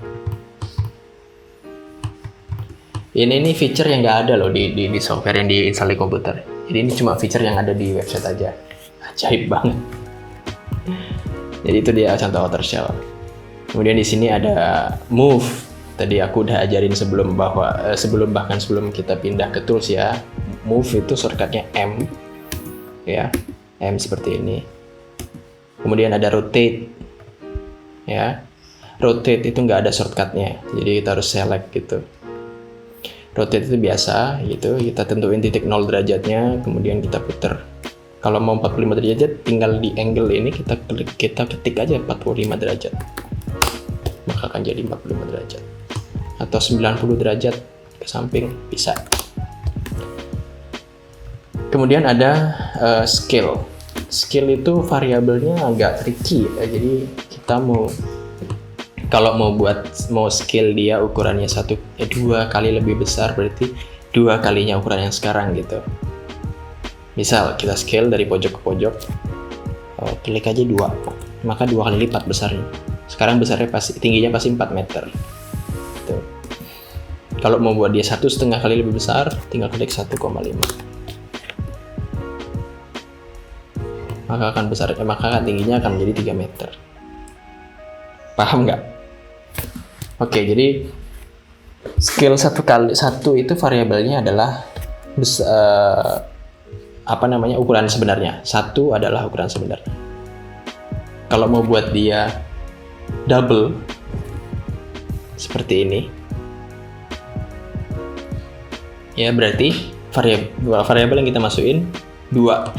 Ini feature yang nggak ada loh di software yang diinstal di komputer. Jadi ini cuma feature yang ada di website aja. Ajaib banget. Jadi itu dia contoh outer shell. Kemudian di sini ada move. Tadi aku udah ajarin sebelum bahkan kita pindah ke tools ya. Move itu shortcutnya M, ya, M seperti ini. Kemudian ada rotate, ya. Rotate itu nggak ada shortcutnya, jadi kita harus select gitu. Rotate itu biasa gitu, kita tentuin titik 0 derajatnya, kemudian kita puter. Kalau mau 45 derajat, tinggal di angle ini kita ketik aja 45 derajat. Maka akan jadi 45 derajat. Atau 90 derajat ke samping, bisa. Kemudian ada scale. Scale itu variabelnya agak tricky ya, jadi kita kalau mau scale dia ukurannya 2 kali lebih besar, berarti 2 kalinya ukuran yang sekarang gitu. Misal kita scale dari pojok ke pojok, klik aja 2, maka 2 kali lipat besarnya. Sekarang tingginya pasti 4 meter. Gitu. Kalau mau buat dia 1,5 kali lebih besar, tinggal klik 1,5. Maka tingginya akan menjadi 3 meter. Paham nggak? Oke, jadi scale 1 itu variabelnya adalah ukuran sebenarnya. 1 adalah ukuran sebenarnya. Kalau mau buat dia double seperti ini, ya berarti variabel yang kita masukin 2.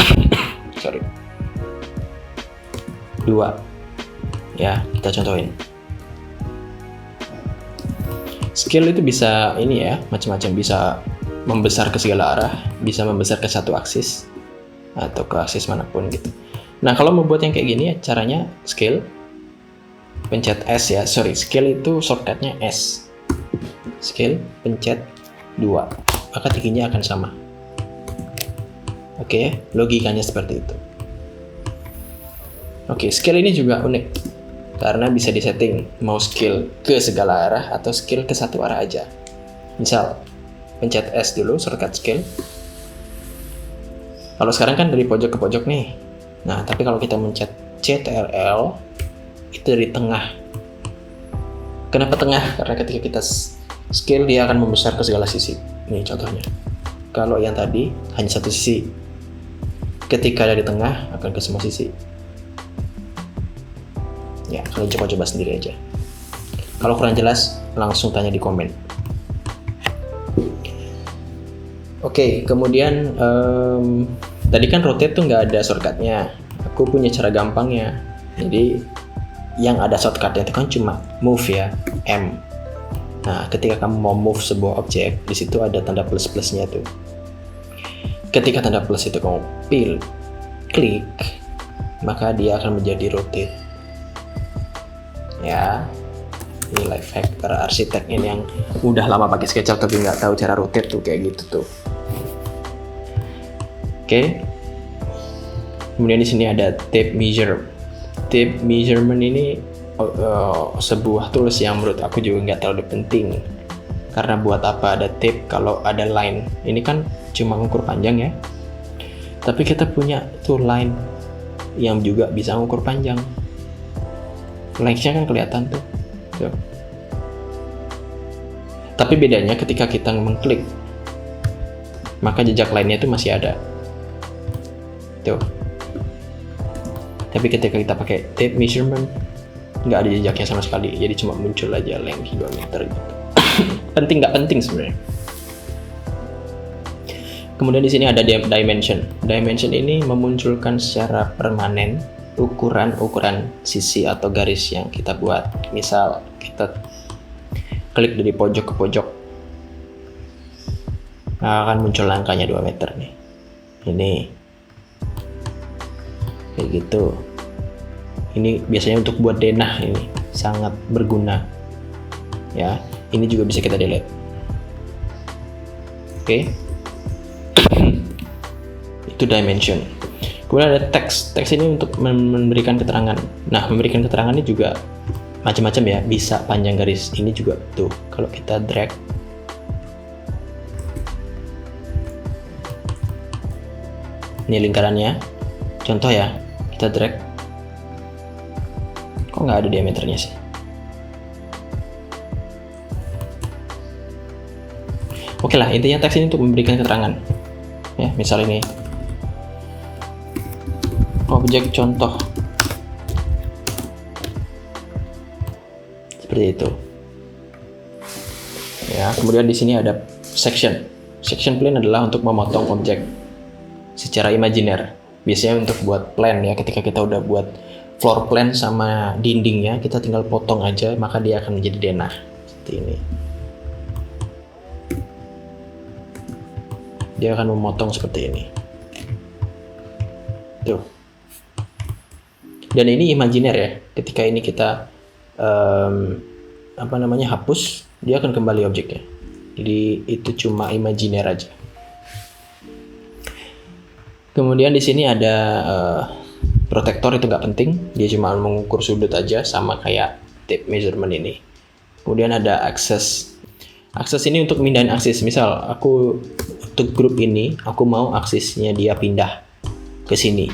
2. Ya, kita contohin. Scale itu bisa macam-macam, bisa membesar ke segala arah, bisa membesar ke satu aksis atau ke aksis manapun gitu. Nah, kalau mau buat yang kayak gini caranya scale, pencet S ya. Scale itu shortcutnya S. Scale, pencet 2, maka tingginya akan sama. Oke, logikanya seperti itu. Oke, scale ini juga unik karena bisa disetting mau scale ke segala arah atau scale ke satu arah aja. Misal, pencet S dulu, shortcut scale. Kalau sekarang kan dari pojok ke pojok nih. Nah, tapi kalau kita mencet Ctrl, itu dari tengah. Kenapa tengah? Karena ketika kita scale, dia akan membesar ke segala sisi. Ini contohnya. Kalau yang tadi hanya satu sisi, ketika ada di tengah, akan ke semua sisi. Ya, kalian coba-coba sendiri aja. Kalau kurang jelas, langsung tanya di komen. Oke, kemudian tadi kan rotate tuh nggak ada shortcutnya. Aku punya cara gampangnya. Jadi yang ada shortcutnya itu kan cuma move ya, M. Nah, ketika kamu mau move sebuah objek, di situ ada tanda plus-plusnya tuh. Ketika tanda plus itu kamu klik, maka dia akan menjadi rotate. Ya, ini life hack para arsitek ini yang udah lama pakai SketchUp tapi nggak tahu cara rotate tuh kayak gitu tuh. Oke. Kemudian di sini ada tape measure. Tape measurement ini sebuah tools yang menurut aku juga nggak terlalu penting. Karena buat apa ada tape kalau ada line? Ini kan cuma ngukur panjang ya. Tapi kita punya tuh line yang juga bisa ngukur panjang. Length-nya kan kelihatan tuh. Tuh. Tapi bedanya ketika kita mengklik, maka jejak line-nya itu masih ada. Tuh. Tapi ketika kita pakai tape measurement, nggak ada jejaknya sama sekali. Jadi cuma muncul aja length 2 meter gitu. Penting nggak penting sebenarnya. Kemudian di sini ada dimension. Dimension ini memunculkan secara permanen ukuran sisi atau garis yang kita buat. Misal kita klik dari pojok ke pojok, nah, akan muncul angkanya 2 meter nih. Ini kayak gitu. Ini biasanya untuk buat denah, ini sangat berguna. Ya, ini juga bisa kita delete. Oke. Itu dimension. Kemudian ada text. Text ini untuk memberikan keterangan. Nah, memberikan keterangan ini juga macam-macam ya. Bisa panjang garis. Ini juga tuh. Kalau kita drag, ini lingkarannya. Contoh ya, kita drag. Kok nggak ada diameternya sih? Oke lah, intinya teks ini untuk memberikan keterangan. Ya, misal ini objek contoh seperti itu. Ya, kemudian di sini ada section. Section plane adalah untuk memotong objek secara imajiner. Biasanya untuk buat plan ya, ketika kita udah buat floor plan sama dindingnya, kita tinggal potong aja, maka dia akan menjadi denah seperti ini. Dia akan memotong seperti ini. Tuh. Dan ini imajiner ya. Ketika ini kita hapus, dia akan kembali objeknya. Jadi itu cuma imajiner aja. Kemudian di sini ada protektor, itu nggak penting. Dia cuma mengukur sudut aja, sama kayak tape measurement ini. Kemudian ada akses. Akses ini untuk mindahin aksis. Misal aku untuk grup ini, aku mau aksesnya dia pindah ke sini.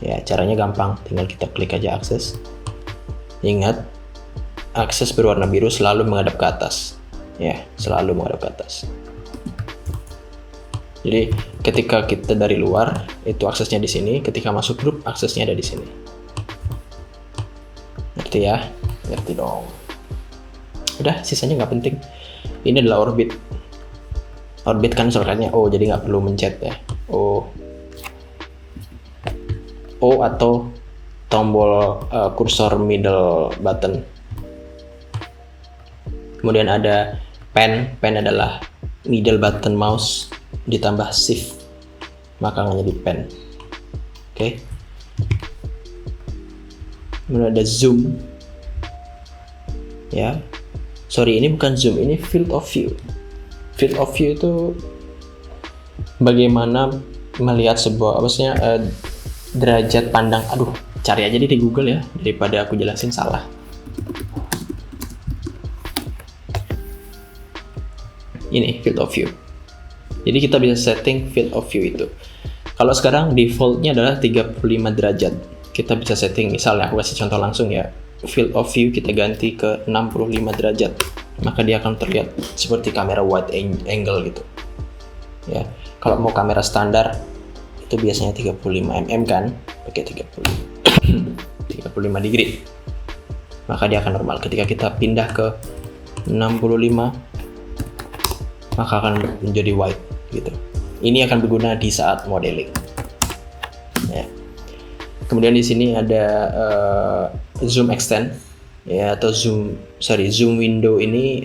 Ya, caranya gampang, tinggal kita klik aja akses. Ingat, akses berwarna biru selalu menghadap ke atas. Ya, selalu menghadap ke atas. Jadi, ketika kita dari luar, itu aksesnya di sini. Ketika masuk grup, aksesnya ada di sini. Ngerti ya? Ngerti dong. Udah, sisanya nggak penting. Ini adalah orbit. Orbit kan shortcutnya O, jadi nggak perlu mencet ya. O atau tombol kursor middle button. Kemudian ada pen. Pen adalah middle button mouse ditambah shift, maka akan jadi pen. Oke. Kemudian ada zoom. Ya. Sorry, ini bukan zoom, ini field of view. Field of view itu bagaimana melihat sebuah, derajat pandang. Aduh, cari aja di Google ya, daripada aku jelasin salah. Ini field of view. Jadi kita bisa setting field of view itu. Kalau sekarang defaultnya adalah 35 derajat. Kita bisa setting, misalnya aku kasih contoh langsung ya. Field of view kita ganti ke 65 derajat. Maka dia akan terlihat seperti kamera wide angle gitu. Ya, kalau mau kamera standar itu biasanya 35 mm kan, pakai 35 degree. Maka dia akan normal. Ketika kita pindah ke 65, maka akan menjadi wide gitu. Ini akan berguna di saat modeling. Ya. Kemudian di sini ada zoom extend ya, atau zoom window ini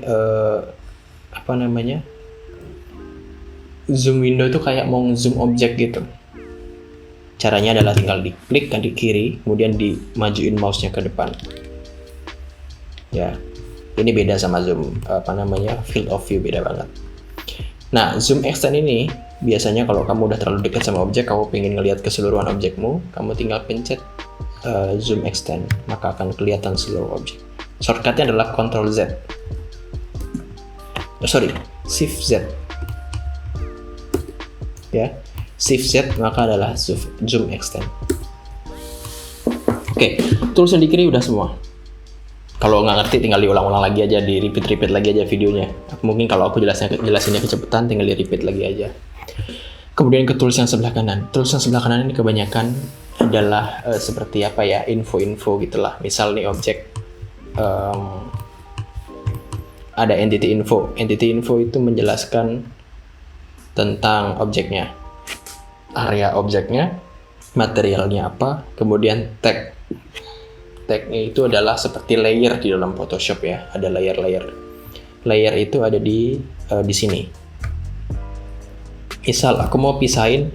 zoom window itu kayak mau zoom objek gitu. Caranya adalah tinggal diklik kan di kiri, kemudian dimajuin mouse-nya ke depan. Ya. Ini beda sama zoom field of view, beda banget. Nah, zoom extend ini biasanya kalau kamu udah terlalu dekat sama objek, kamu pengen ngelihat keseluruhan objekmu, kamu tinggal pencet zoom extend, maka akan kelihatan seluruh objek. Shortcutnya adalah Ctrl Z. Shift Z. Ya, Shift Z maka adalah zoom extend. Oke, tools yang di kiri udah semua. Kalau nggak ngerti tinggal diulang-ulang lagi aja, di repeat lagi aja videonya. Mungkin kalau aku jelasinnya kecepatan, tinggal di repeat lagi aja. Kemudian ke tools yang sebelah kanan. Tools yang sebelah kanan ini kebanyakan adalah seperti apa ya, info-info gitulah. Misal nih objek ada entity info. Entity info itu menjelaskan tentang objeknya, area objeknya, materialnya apa, kemudian tag. Tagnya itu adalah seperti layer di dalam Photoshop ya, ada layer-layer. Layer itu ada di sini. Misal aku mau pisahin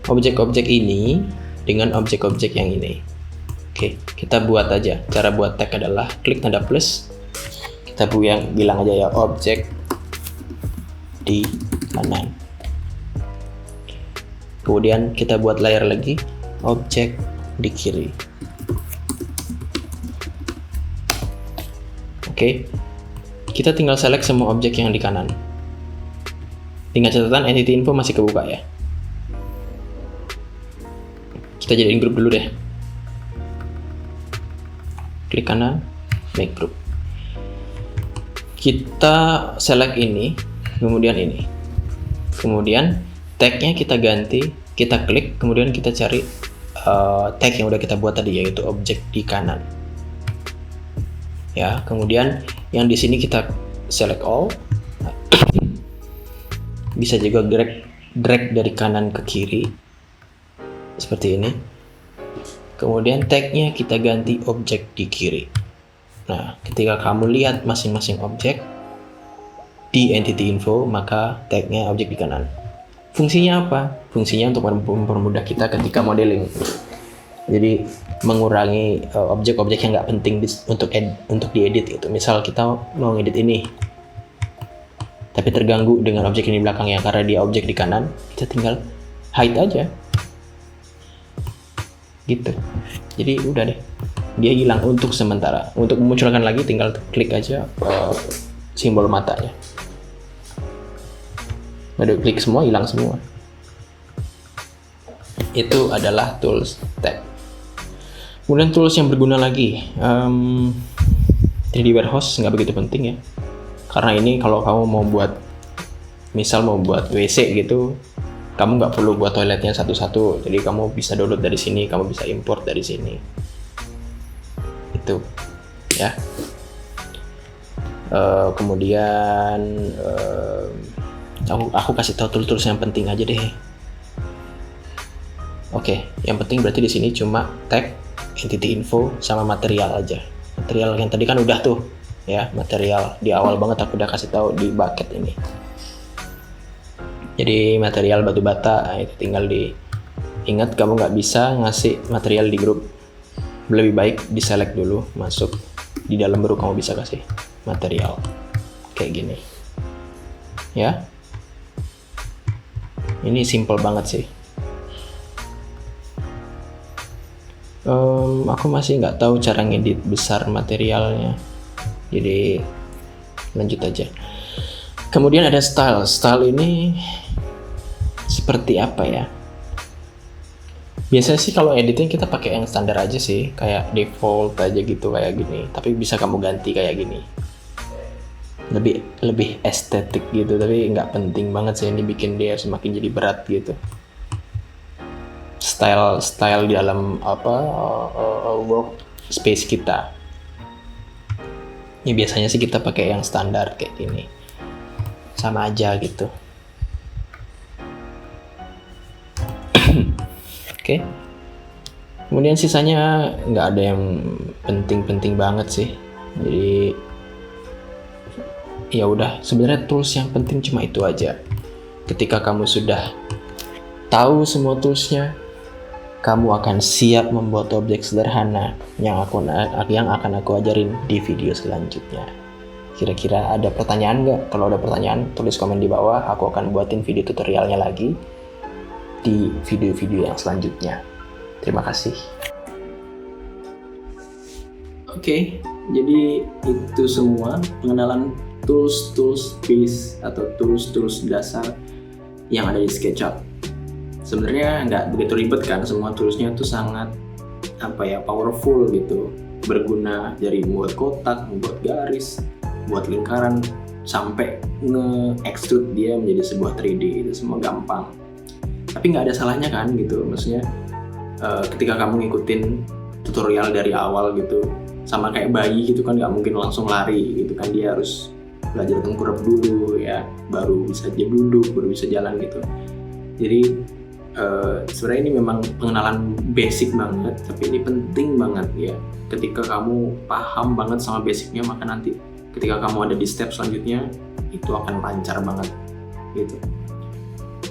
objek-objek ini dengan objek-objek yang ini. Oke, kita buat aja. Cara buat tag adalah klik tanda plus. Kita bilang aja ya objek di kanan. Kemudian kita buat layer lagi, objek di kiri. Oke, kita tinggal select semua objek yang di kanan. Dengan catatan entity info masih kebuka ya. Kita jadiin grup dulu deh. Klik kanan, make group. Kita select ini, kemudian ini. Kemudian tagnya kita ganti, kita klik, kemudian kita cari tag yang udah kita buat tadi, yaitu objek di kanan. Ya, kemudian yang di sini kita select all. Bisa juga drag dari kanan ke kiri seperti ini. Kemudian tagnya kita ganti objek di kiri. Nah, ketika kamu lihat masing-masing objek di entity info, maka tagnya objek di kanan. Fungsinya apa? Fungsinya untuk mempermudah kita ketika modeling. Jadi mengurangi objek-objek yang nggak penting untuk diedit gitu. Misal kita mau ngedit ini, tapi terganggu dengan objek ini di belakangnya karena dia objek di kanan, kita tinggal hide aja. Gitu. Jadi udah deh, dia hilang untuk sementara. Untuk memunculkan lagi tinggal klik aja simbol matanya. Udah klik semua, hilang semua. Itu adalah tools tag. Kemudian tools yang berguna lagi, 3D Warehouse nggak begitu penting ya, karena ini kalau kamu mau buat, misal mau buat WC gitu, kamu nggak perlu buat toiletnya satu-satu, jadi kamu bisa download dari sini, kamu bisa import dari sini. Itu ya. Kemudian aku kasih tahu tools yang penting aja deh. Oke, yang penting berarti di sini cuma tag, entity info, sama material aja. Material yang tadi kan udah tuh ya, material di awal banget aku udah kasih tahu di bucket ini. Jadi material batu bata itu tinggal diingat, kamu nggak bisa ngasih material di grup, lebih baik di select dulu, masuk di dalam baru kamu bisa kasih material kayak gini ya. Ini simple banget sih. Aku masih nggak tahu cara ngedit besar materialnya, jadi lanjut aja. Kemudian ada style. Style ini seperti apa ya? Biasanya sih kalau editing kita pakai yang standar aja sih, kayak default aja gitu kayak gini. Tapi bisa kamu ganti kayak gini. Lebih estetik gitu, tapi nggak penting banget sih, ini bikin dia semakin jadi berat gitu. Style di dalam workspace kita. Ini biasanya sih kita pakai yang standar kayak gini. Sama aja gitu. Oke. Kemudian sisanya nggak ada yang penting-penting banget sih. Jadi ya udah, sebenarnya tools yang penting cuma itu aja. Ketika kamu sudah tahu semua toolsnya, kamu akan siap membuat objek sederhana yang akan aku ajarin di video selanjutnya. Kira-kira ada pertanyaan nggak? Kalau ada pertanyaan, tulis komen di bawah. Aku akan buatin video tutorialnya lagi di video-video yang selanjutnya. Terima kasih. Oke, jadi itu semua pengenalan tools base atau tools dasar yang ada di SketchUp. Sebenarnya nggak begitu ribet kan, semua toolsnya tuh sangat powerful gitu, berguna dari membuat kotak, membuat garis, buat lingkaran, sampai nge-extrude dia menjadi sebuah 3D, itu semua gampang. Tapi nggak ada salahnya kan gitu, maksudnya ketika kamu ngikutin tutorial dari awal gitu, sama kayak bayi gitu kan, nggak mungkin langsung lari gitu kan, dia harus belajar tengkurap dulu ya, baru bisa dia duduk, baru bisa jalan gitu. Jadi sebenarnya ini memang pengenalan basic banget, tapi ini penting banget ya. Ketika kamu paham banget sama basicnya, maka nanti ketika kamu ada di step selanjutnya itu akan lancar banget gitu.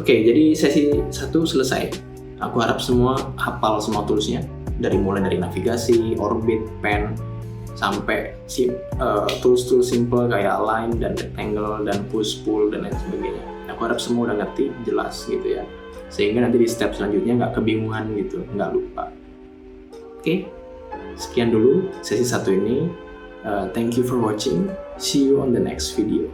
Oke, jadi sesi 1 selesai. Aku harap semua hafal semua toolsnya, mulai dari navigasi, orbit, pen, sampai tools-tools simple kayak align dan rectangle dan push pull dan lain sebagainya. Aku harap semua udah ngerti, jelas gitu ya, sehingga nanti di step selanjutnya nggak kebingungan gitu, nggak lupa. Oke, sekian dulu sesi 1 ini. Thank you for watching. See you on the next video.